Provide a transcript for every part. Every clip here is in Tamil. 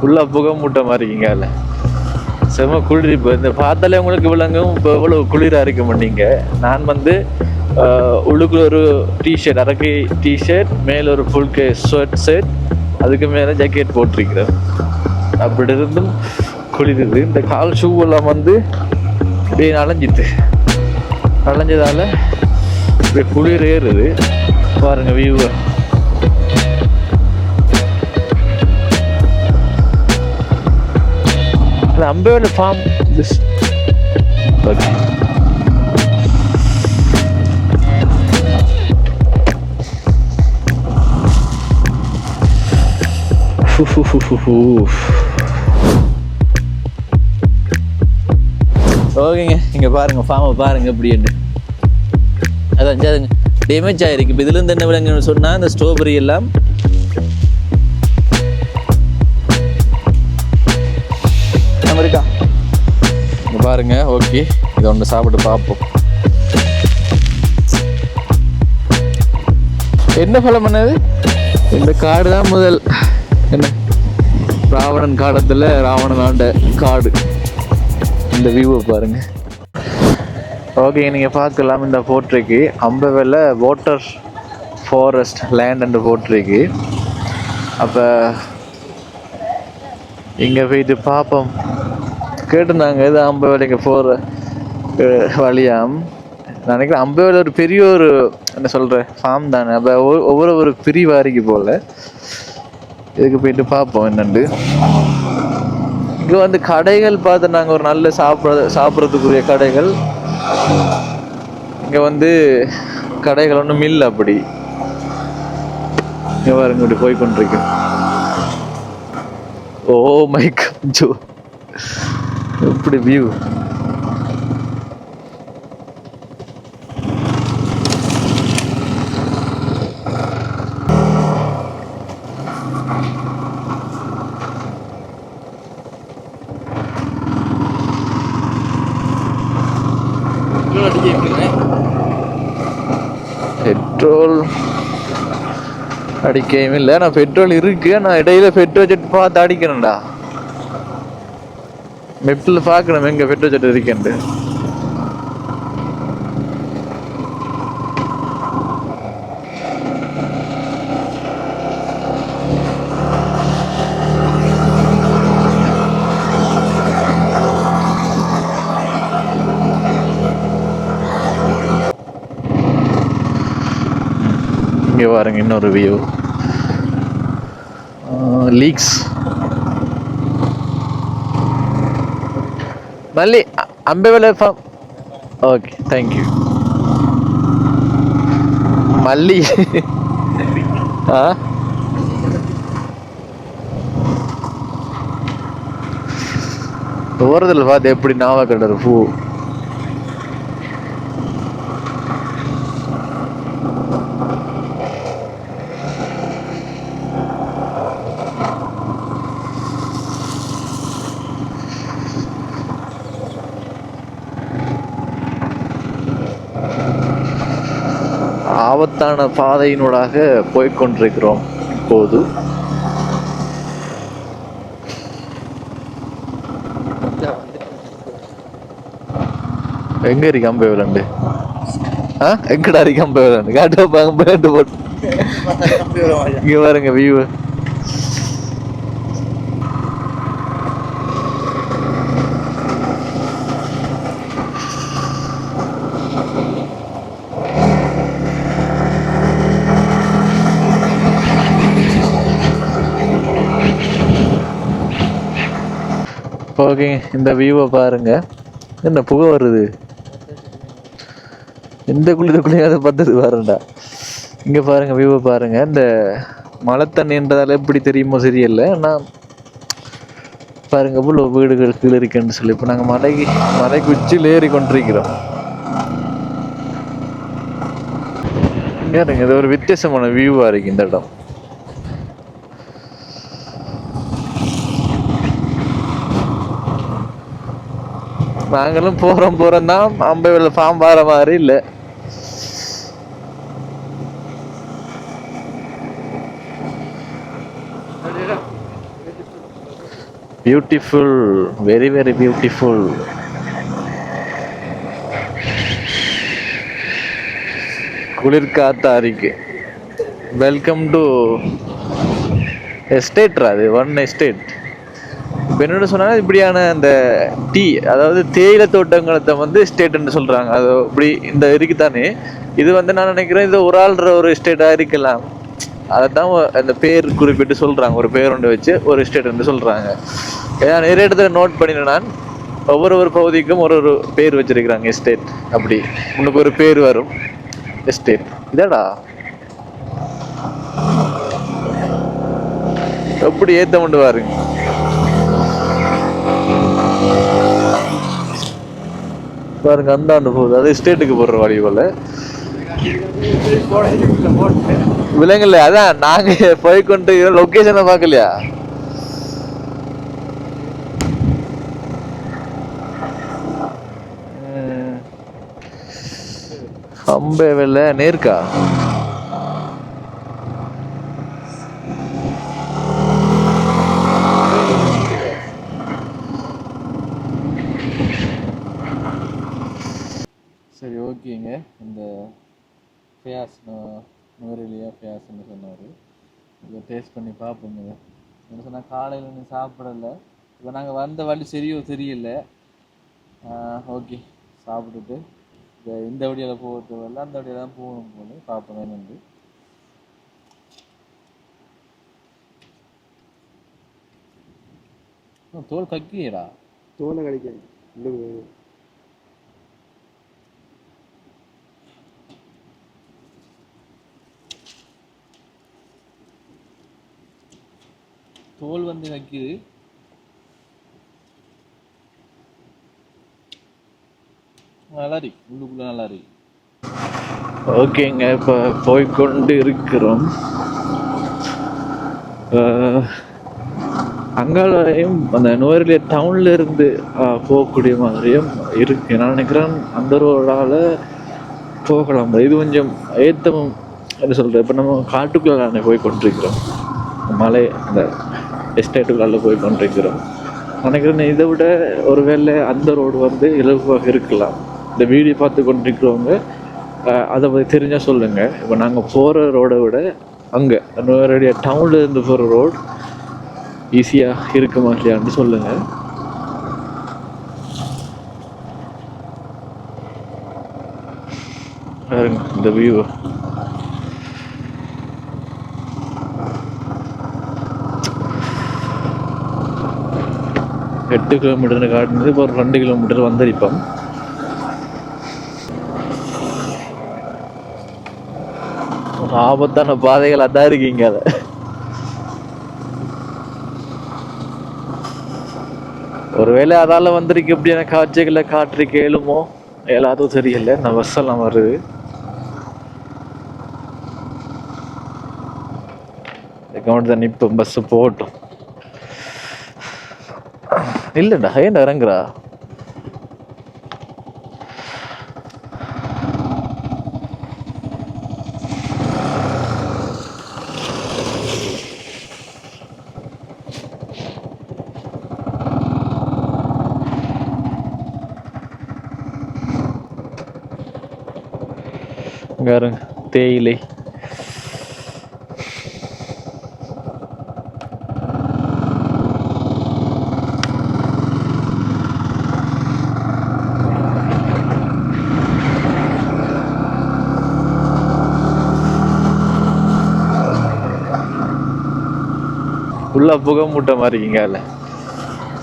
ஃபுல்லா புகை மூட்டை மாதிரி இருக்கீங்க. செம குளிர். இப்போ இந்த பார்த்தாலே உங்களுக்கு விளங்கும் இப்போ எவ்வளோ குளிராக இருக்க மாட்டீங்க. நான் வந்து உள்ளுக்குள்ள ஒரு டிஷர்ட், அரக்கை டிஷர்ட், மேலே ஒரு ஃபுல் ஷர்ட் செட், அதுக்கு மேலே ஜாக்கெட் போட்டிருக்கிறேன். அப்படி இருந்தும் குளிருது. இந்த கால் ஷூ எல்லாம் வந்து அப்படியே அலைஞ்சதால இப்படி குளிர் ஏறுது. பாருங்க வியூவை. Ambewela form this. ஓகே, ஓகேங்க. இங்கே பாருங்க ஃபார்மை பாருங்க எப்படின்னு. அதான் டேமேஜ் ஆகிருக்கு. இப்போ இதுலேருந்து என்ன விலங்குன்னு சொன்னால் இந்த ஸ்ட்ராபெரி எல்லாம் இருக்கா இங்கே பாருங்க. ஓகே, இதை ஒன்று சாப்பிட்டு பார்ப்போம். என்ன பழம் பண்ணது? இந்த காடு தான் முதல் என்ன ராவணன் காலத்தில் ராவணன் ஆண்ட காடு. இந்த வியூவை பாருங்க. ஓகே, நீங்கள் பார்க்கலாம் இந்த போர்ட்ரேக்கு அம்பவேல வாட்டர் ஃபாரஸ்ட் லேண்ட் என்று போர்ட்ரேக்கு. அப்போ இங்கே போயிட்டு பார்ப்போம். கேட்டுருந்தாங்க இது அம்பவேலைக்கு போகிற வழியாம். நினைக்கிறேன் அம்பவேல ஒரு பெரிய ஒரு என்ன சொல்கிற ஃபார்ம் தானே. அப்போ ஒவ்வொரு பிரிவாரிக்கு போல் இதுக்கு போயிட்டு பார்ப்போம் என்னண்டு. இங்கே வந்து கடைகள் பார்த்து நாங்கள் ஒரு நல்ல சாப்பிட்றதுக்குரிய கடைகள் இங்கே வந்து கடைகள் ஒன்றும் இல்லை. அப்படி இங்கே பாருங்க இப்படி போய் கொண்டிருக்கோம். ஓ மை காட், எப்படி வியூ. பெட்ரோல் அடிக்கவும் இல்லை. நான் பெட்ரோல் இருக்கு. நான் இடையில பெட்ரோல் செட் பார்த்து அடிக்கணும்டா. மெப்பில் பார்க்கணும் எங்க பெட்ரோல் செட் இருக்கேன்ட்டு. இங்கே பாருங்க இன்னொரு வியூ. லீக்ஸ் மல்லி அம்பேவல ஃபார்ம். Okay, thank you. மல்லி ஓரத்தில் பார்த்து எப்படி நாவ கலர் பூ. ஆபத்தான பாதையினூடாக போய்கொண்டிருக்கிறோம் இப்போது. எங்க இருக்கு அம்பை விளாண்டு? எங்கடா இருக்கு அம்பை விளாண்டு? காட்டு விளாண்டு போட்டு இங்க பாருங்க வியூ. ஓகே, இந்த வியூவை பாருங்க. என்ன புகை வருது? எந்த குளியாவது பார்த்தது பாருண்டா. இங்கே பாருங்க வியூவை பாருங்க. இந்த மழை தண்ணின்றதால எப்படி தெரியுமோ சரியில்லை. ஆனால் பாருங்க இவ்வளோ வீடுகள் கீழே இருக்குன்னு சொல்லி. இப்போ நாங்கள் மலைக்கு உச்சியில் ஏறி கொண்டிருக்கிறோம். இது ஒரு வித்தியாசமான வியூவாக இருக்கு இந்த இடம். நாங்களும் போறோம் தான். அம்பைவெல்ல ஃபார்ம் வர மாதிரி இல்லை. Beautiful, very very beautiful. குளிர் காத்தாரிக்கு வெல்கம் டு எஸ்டேட்ரா, அது ஒன் எஸ்டேட். இப்போ என்னென்னு சொன்னால் இப்படியான இந்த டீ, அதாவது தேயிலை தோட்டங்களை வந்து எஸ்டேட்னு சொல்கிறாங்க. அது இப்படி இந்த இருக்குதானே. இது வந்து நான் நினைக்கிறேன் இது ஒரு ஆள்ற ஒரு எஸ்டேட்டாக இருக்கலாம். அதை தான் அந்த பேர் குறிப்பிட்டு சொல்கிறாங்க, ஒரு பேர் ஒன்று வச்சு ஒரு எஸ்டேட்னு சொல்கிறாங்க. ஏன்னா நிறைய இடத்துல நோட் பண்ணினேன் நான், ஒவ்வொரு பகுதிக்கும் ஒரு பேர் வச்சிருக்கிறாங்க எஸ்டேட். அப்படி உனக்கு ஒரு பேர் வரும் எஸ்டேட். இதடா எப்படி ஏத்த கொண்டு பாருங்க. பாருங்க அந்த ஆண்டு போகுது, அது எஸ்டேட்டுக்கு போடுற வழி போல விலங்குல. அதான் நாங்க போய்கொண்டு லொகேஷனை பார்க்கலையா. அம்பேவல்ல நேர்கா சரி ஓகேங்க. இந்த ஃபேஸ் நுவரெலியா ஃபேஸ்ன்னு சொன்னார். இதை டேஸ்ட் பண்ணி பார்ப்போங்க. என்ன சொன்னால் காலையில் நீ சாப்பிடலை, இப்போ நாங்கள் வந்த வழி சரியோ தெரியல. ஓகே சாப்பிட்டுட்டு இந்த வழியில் போகிறது வரல, அந்த வழியில் தான் போகணும் போல. பார்ப்போம் என்னண்டு. தோல் கக்கியடா, தோலை கடிக்க தோல் வந்து கக்கிது. நல்லா இருக்கு, உள்ளுக்குள்ள நல்லா இருக்கு. ஓகேங்க, இப்போ போய்கொண்டு இருக்கிறோம். அங்காலையும் அந்த நுவரெலியா டவுன்ல இருந்து போகக்கூடிய மாதிரியும் இருக்கு. நான் நினைக்கிறேன் அந்த ரோடால போகலாம். இது கொஞ்சம் ஏத்தமும் என்ன சொல்றேன், இப்போ நம்ம காட்டுக்குள்ள போய் கொண்டிருக்கிறோம், மலை அந்த எஸ்டேட்டுக்குள்ள போய் கொண்டிருக்கிறோம். நினைக்கிறேன் இதை விட ஒருவேளை அந்த ரோடு வந்து இலகுவாக இருக்கலாம். இந்த வீடியோ பார்த்து கொண்டிருக்கிறவங்க அதை பற்றி தெரிஞ்சால் சொல்லுங்கள். இப்போ நாங்கள் போகிற ரோடை விட அங்கே நுவரெலியா டவுன்ல இருந்து போகிற ரோடு ஈஸியாக இருக்குமா இல்லையான்னு சொல்லுங்கள். இந்த வியூ 8 கிலோமீட்டர்னு காட்டுனது, இப்போ ஒரு 2 கிலோமீட்டர் வந்திருப்போம். ஆபத்தான பாதைகள் அதான் இருக்கீங்க. அதை ஒருவேளை அதால வந்திருக்கு எப்படியான காட்சிகளை காற்றிருக்கு ஏழுமோ எல்லாத்தும் தெரியல. நான் பஸ் எல்லாம் வருது. தான் இப்போ பஸ் போகட்டும். இல்லைண்டா ஏன் இறங்குறா. தேயிலை ஃபுல்லாக புகை மூட்டை மாதிரி இருக்கீங்க. அதில்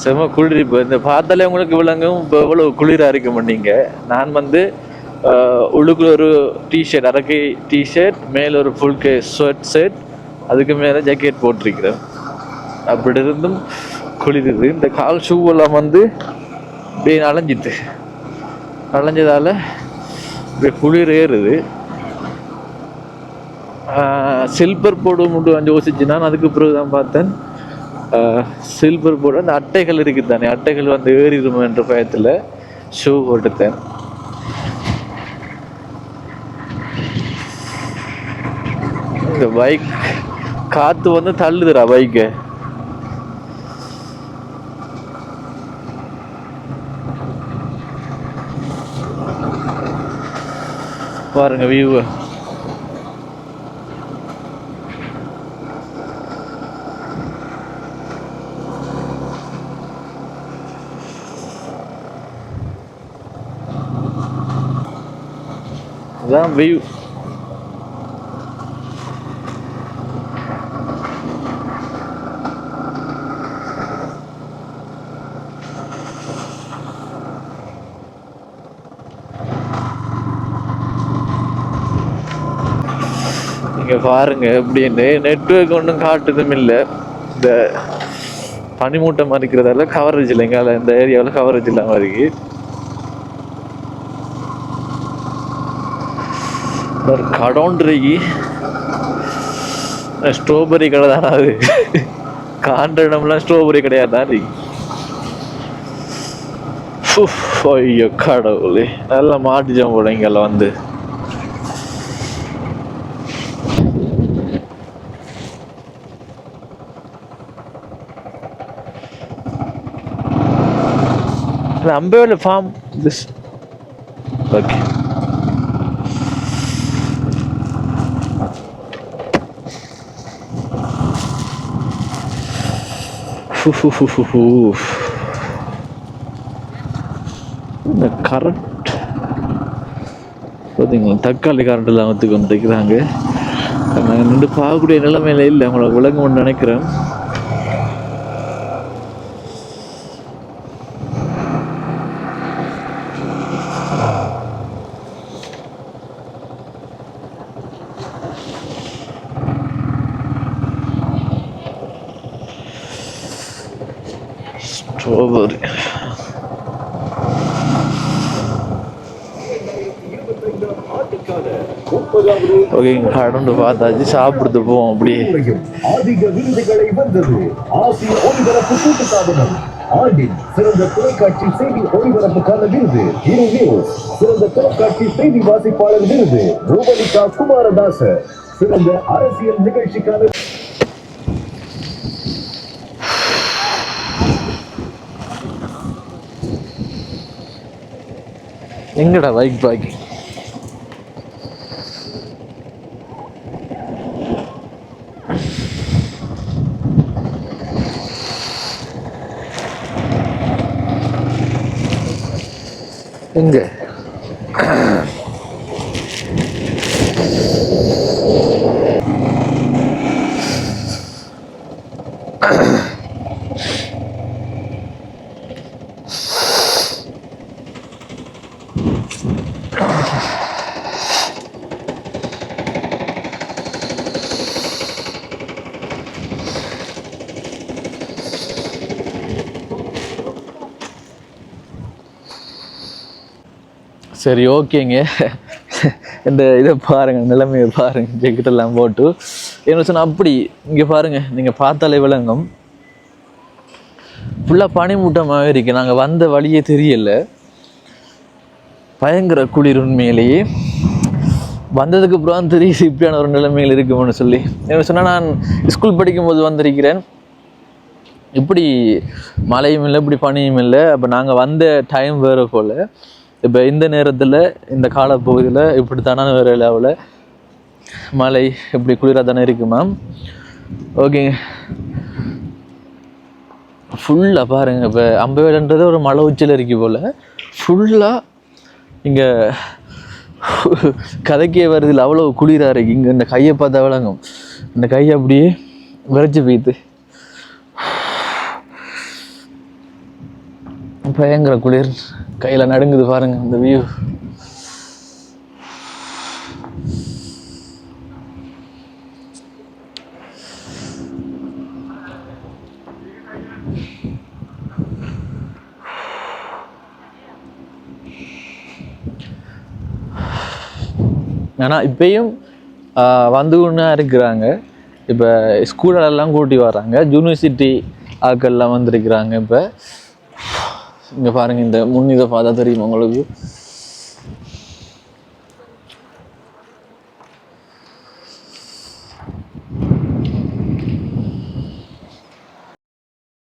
செம குளிர். இப்போ இந்த பார்த்தாலே உங்களுக்கு விளங்கும் இப்போ எவ்வளோ குளிராக இருக்க மாட்டீங்க. நான் வந்து உள்ளுக்குள்ள ஒரு டிஷர்ட், அரக்கை டிஷர்ட், மேலே ஒரு ஃபுல் கே ஷர்ட், அதுக்கு மேலே ஜாக்கெட் போட்டிருக்கிறேன். அப்படி இருந்தும் குளிருது. இந்த கால் ஷூவெல்லாம் வந்து இப்படியே அலைஞ்சதால் இப்படி குளிர் ஏறுது. சில்வர் போர்டு மட்டும் யோசிச்சு நான் அதுக்கு பிறகு தான் பார்த்தேன். சில்வர் போர்டு அந்த அட்டைகள் இருக்குது தானே, அட்டைகள் வந்து ஏறிடுமோ என்ற பயத்தில் ஷூ போட்டுத்தேன். இந்த பைக் காற்று வந்து தள்ளுதுடா பைக்கு. பாருங்க வியூவை. இதான் வியூ. இங்கே பாருங்க எப்படின்னு நெட்வொர்க் ஒன்றும் காட்டுதும் இல்லை. இந்த பனிமூட்டம் மறிக்கிறதால கவரேஜ் இல்லை. எங்கால இந்த ஏரியாவில் கவரேஜ் இல்லாமல் இருக்கு. ஒரு கடோன்றிக்கு ஸ்ட்ராபெரி கடை தானே அது. காண்ற இடம்லாம் ஸ்ட்ராபெரி கிடையாது தான் இருக்கு. ஐயோ கடவுளே, நல்லா மாட்டிச்சோம் போல இங்கெல்லாம் வந்து. அம்பேல ஃபார்ம் திஸ். ஓகே, இந்த கரண்ட் பார்த்தீங்களா, தக்காளி கரண்ட் எல்லாம் வந்து கொண்டிருக்கிறாங்க. நாங்கள் நின்று பார்க்கக்கூடிய நிலைமையில இல்லை, உங்களுக்கு விளங்கும்னு நினைக்கிறேன். ஸ்ட்ராபெரி ஓகே, கடந்து பார்த்தாச்சு, சாப்பிடுறது போவோம். அப்படியே அதிக விருதுகளை வென்றது ஆசிய ஒளிபரப்பு கூட்டு சாதனம். ஆண்டின் சிறந்த தொலைக்காட்சி செய்தி ஒளிபரப்புக்கான விருது இரு நியூஸ். சிறந்த தொலைக்காட்சி செய்தி வாசிப்பாளர் விருது ரூபலிகா குமாரதாச. சிறந்த அரசியல் நிகழ்ச்சிக்கான எங்கடா பைக் பாக்கி. எங்க சரி ஓகேங்க. இந்த இதை பாருங்கள், நிலைமையை பாருங்கள், ஜெக்கெட்டெல்லாம் போட்டு என்ன சொன்னால் அப்படி. இங்கே பாருங்கள், நீங்கள் பார்த்தாலே விளங்கும், ஃபுல்லாக பனிமூட்டமாக இருக்குது. நாங்கள் வந்த வழியே தெரியல, பயங்கர குளிர். உண்மையிலேயே வந்ததுக்கு அப்புறம் தெரியுது இப்படியான ஒரு நிலைமையில் இருக்கும்னு சொல்லி. என்ன சொன்னால், நான் ஸ்கூல் படிக்கும்போது வந்திருக்கிறேன், இப்படி மழையும் இல்லை, இப்படி பனியும் இல்லை. அப்போ நாங்கள் வந்த டைம் வேறு போல். இப்போ இந்த நேரத்தில் இந்த காலப்பகுதியில் இப்படி தானே வேறு லெவலில் மழை இப்படி குளிராக தானே இருக்குமா. ஓகேங்க, ஃபுல்லாக பாருங்கள். இப்போ அம்பவேலன்றது ஒரு மலை உச்சியில் இருக்கு போல். ஃபுல்லாக இங்கே கதைக்கே வருதில்லை, அவ்வளோ குளிராக இருக்குது. இங்கே இந்த கையை பார்த்தா விளங்கும், இந்த கையை அப்படியே விரைச்சி போய்த்து. பயங்கர குளிர், கையில் நடுங்குது பாருங்க இந்த வியூ. ஆனால் இப்பயும் வந்து கொண்டா இருக்கிறாங்க. இப்போ ஸ்கூலெல்லாம் கூட்டி வர்றாங்க, யூனிவர்சிட்டி ஆக்கள்லாம் வந்திருக்கிறாங்க. இப்போ இங்கே பாருங்கள், இந்த முன்னிதை பார்த்தா தெரியும் உங்களுக்கு.